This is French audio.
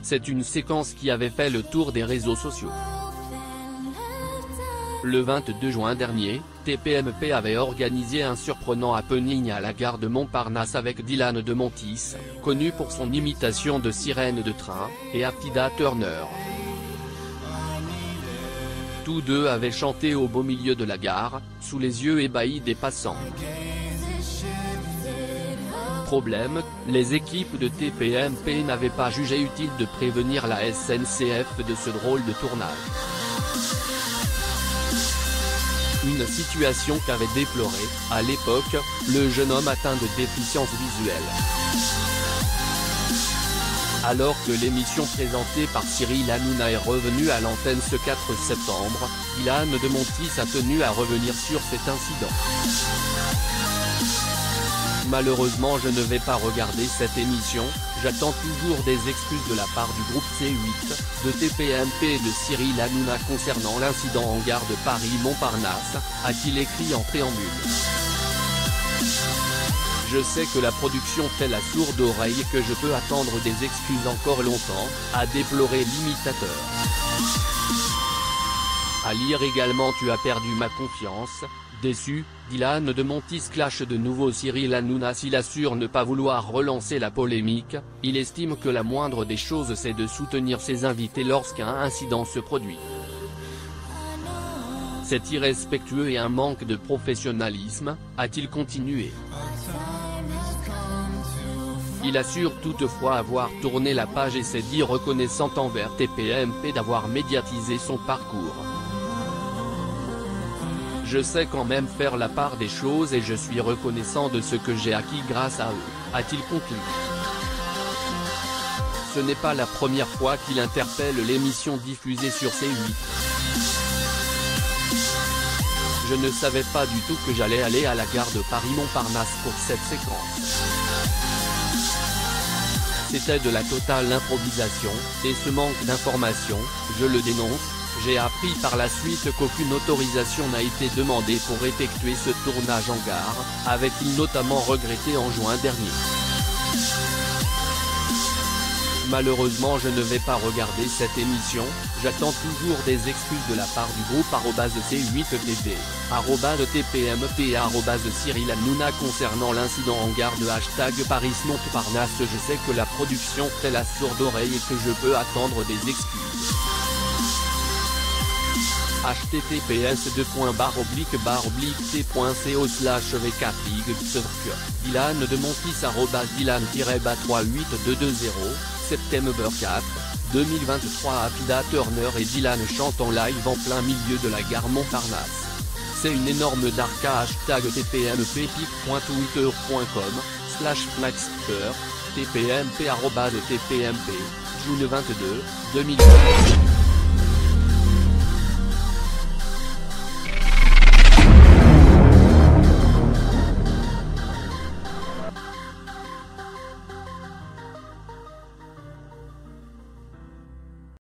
C'est une séquence qui avait fait le tour des réseaux sociaux. Le 22 juin dernier, TPMP avait organisé un surprenant happening à la gare de Montparnasse avec Dylan de Montis, connu pour son imitation de sirène de train, et Afida Turner. Tous deux avaient chanté au beau milieu de la gare, sous les yeux ébahis des passants. Problème, les équipes de TPMP n'avaient pas jugé utile de prévenir la SNCF de ce drôle de tournage. Une situation qu'avait déplorée, à l'époque, le jeune homme atteint de déficience visuelle. Alors que l'émission présentée par Cyril Hanouna est revenue à l'antenne ce 4 septembre, Dylan de Montis a tenu à revenir sur cet incident. Malheureusement je ne vais pas regarder cette émission, j'attends toujours des excuses de la part du groupe C8, de TPMP et de Cyril Hanouna concernant l'incident en gare de Paris-Montparnasse, a-t-il écrit en préambule. Je sais que la production fait la sourde oreille et que je peux attendre des excuses encore longtemps, a déploré l'imitateur. À lire également Tu as perdu ma confiance. Déçu, Dylan de Montis clash de nouveau Cyril Hanouna. S'il assure ne pas vouloir relancer la polémique, il estime que la moindre des choses c'est de soutenir ses invités lorsqu'un incident se produit. C'est irrespectueux et un manque de professionnalisme, a-t-il continué. Il assure toutefois avoir tourné la page et s'est dit reconnaissant envers TPMP d'avoir médiatisé son parcours. Je sais quand même faire la part des choses et je suis reconnaissant de ce que j'ai acquis grâce à eux, a-t-il conclu. Ce n'est pas la première fois qu'il interpelle l'émission diffusée sur C8. Je ne savais pas du tout que j'allais aller à la gare de Paris-Montparnasse pour cette séquence. C'était de la totale improvisation, et ce manque d'information, je le dénonce. J'ai appris par la suite qu'aucune autorisation n'a été demandée pour effectuer ce tournage en gare, avait-il notamment regretté en juin dernier. Malheureusement je ne vais pas regarder cette émission, j'attends toujours des excuses de la part du groupe @C8TV, @TPMP et @Cyril Hanouna concernant l'incident en gare de #Paris-Montparnasse. Je sais que la production fait la sourde oreille et que je peux attendre des excuses. https://t.co/vk Dylan de Montis @Dylan-38220, septembre 4, 2023. Afida Turner et Dylan chantent en live en plein milieu de la gare Montparnasse. C'est une énorme darka. #tpmp.twitter.com/maxter, tpmp @tpmp, June 22, 2023.